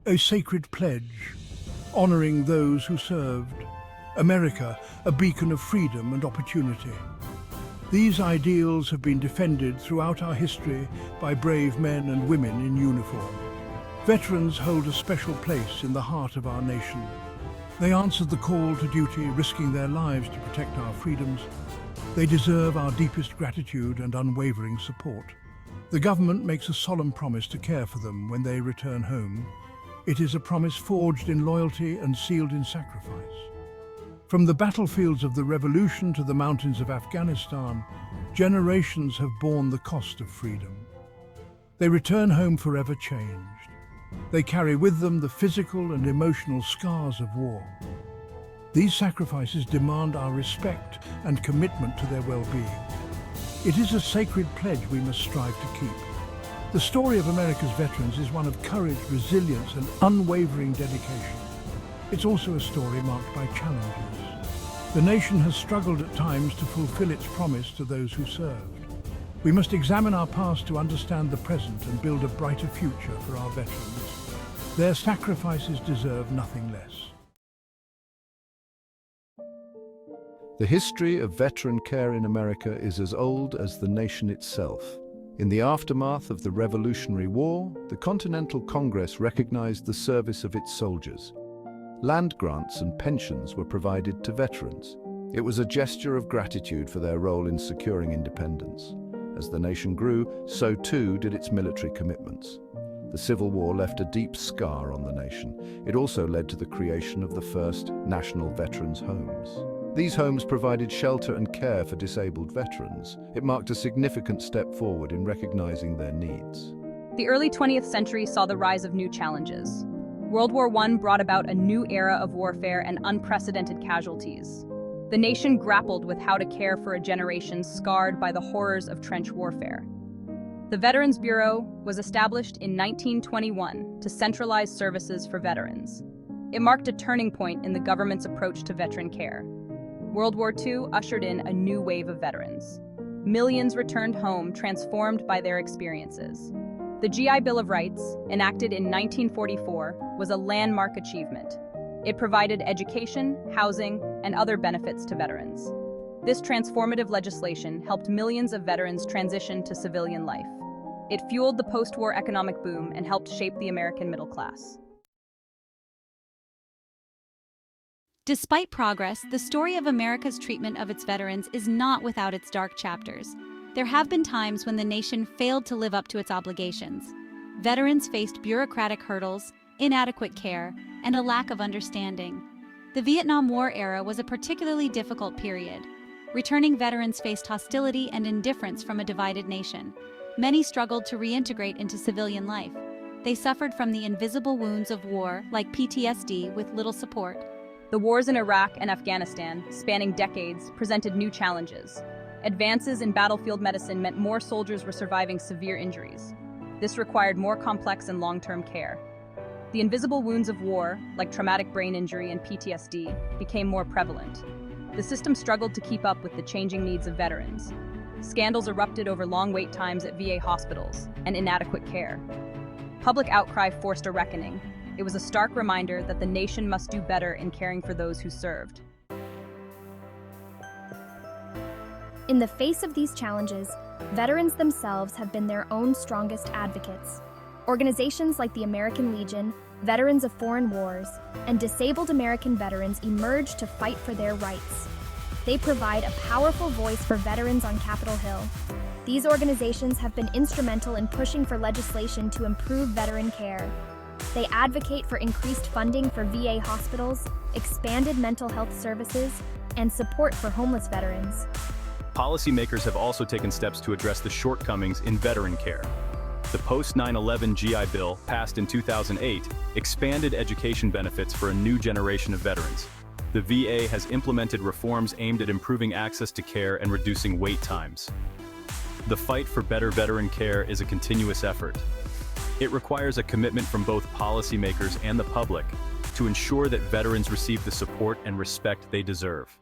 A sacred pledge, honoring those who served. America, a beacon of freedom and opportunity. These ideals have been defended throughout our history by brave men and women in uniform. Veterans hold a special place in the heart of our nation. They answered the call to duty, risking their lives to protect our freedoms. They deserve our deepest gratitude and unwavering support. The government makes a solemn promise to care for them when they return home. It is a promise forged in loyalty and sealed in sacrifice. From the battlefields of the revolution to the mountains of Afghanistan, generations have borne the cost of freedom. They return home forever changed. They carry with them the physical and emotional scars of war. These sacrifices demand our respect and commitment to their well-being. It is a sacred pledge we must strive to keep. The story of America's veterans is one of courage, resilience, and unwavering dedication. It's also a story marked by challenges. The nation has struggled at times to fulfill its promise to those who served. We must examine our past to understand the present and build a brighter future for our veterans. Their sacrifices deserve nothing less. The history of veteran care in America is as old as the nation itself. In the aftermath of the Revolutionary War, the Continental Congress recognized the service of its soldiers. Land grants and pensions were provided to veterans. It was a gesture of gratitude for their role in securing independence. As the nation grew, so too did its military commitments. The Civil War left a deep scar on the nation. It also led to the creation of the first national veterans' homes. These homes provided shelter and care for disabled veterans. It marked a significant step forward in recognizing their needs. The early 20th century saw the rise of new challenges. World War I brought about a new era of warfare and unprecedented casualties. The nation grappled with how to care for a generation scarred by the horrors of trench warfare. The Veterans Bureau was established in 1921 to centralize services for veterans. It marked a turning point in the government's approach to veteran care. World War II ushered in a new wave of veterans. Millions returned home, transformed by their experiences. The GI Bill of Rights, enacted in 1944, was a landmark achievement. It provided education, housing, and other benefits to veterans. This transformative legislation helped millions of veterans transition to civilian life. It fueled the post-war economic boom and helped shape the American middle class. Despite progress, the story of America's treatment of its veterans is not without its dark chapters. There have been times when the nation failed to live up to its obligations. Veterans faced bureaucratic hurdles, inadequate care, and a lack of understanding. The Vietnam War era was a particularly difficult period. Returning veterans faced hostility and indifference from a divided nation. Many struggled to reintegrate into civilian life. They suffered from the invisible wounds of war, like PTSD, with little support. The wars in Iraq and Afghanistan, spanning decades, presented new challenges. Advances in battlefield medicine meant more soldiers were surviving severe injuries. This required more complex and long-term care. The invisible wounds of war, like traumatic brain injury and PTSD, became more prevalent. The system struggled to keep up with the changing needs of veterans. Scandals erupted over long wait times at VA hospitals and inadequate care. Public outcry forced a reckoning. It was a stark reminder that the nation must do better in caring for those who served. In the face of these challenges, veterans themselves have been their own strongest advocates. Organizations like the American Legion, Veterans of Foreign Wars, and Disabled American Veterans emerged to fight for their rights. They provide a powerful voice for veterans on Capitol Hill. These organizations have been instrumental in pushing for legislation to improve veteran care. They advocate for increased funding for VA hospitals, expanded mental health services, and support for homeless veterans. Policymakers have also taken steps to address the shortcomings in veteran care. The post-9/11 GI Bill, passed in 2008, expanded education benefits for a new generation of veterans. The VA has implemented reforms aimed at improving access to care and reducing wait times. The fight for better veteran care is a continuous effort. It requires a commitment from both policymakers and the public to ensure that veterans receive the support and respect they deserve.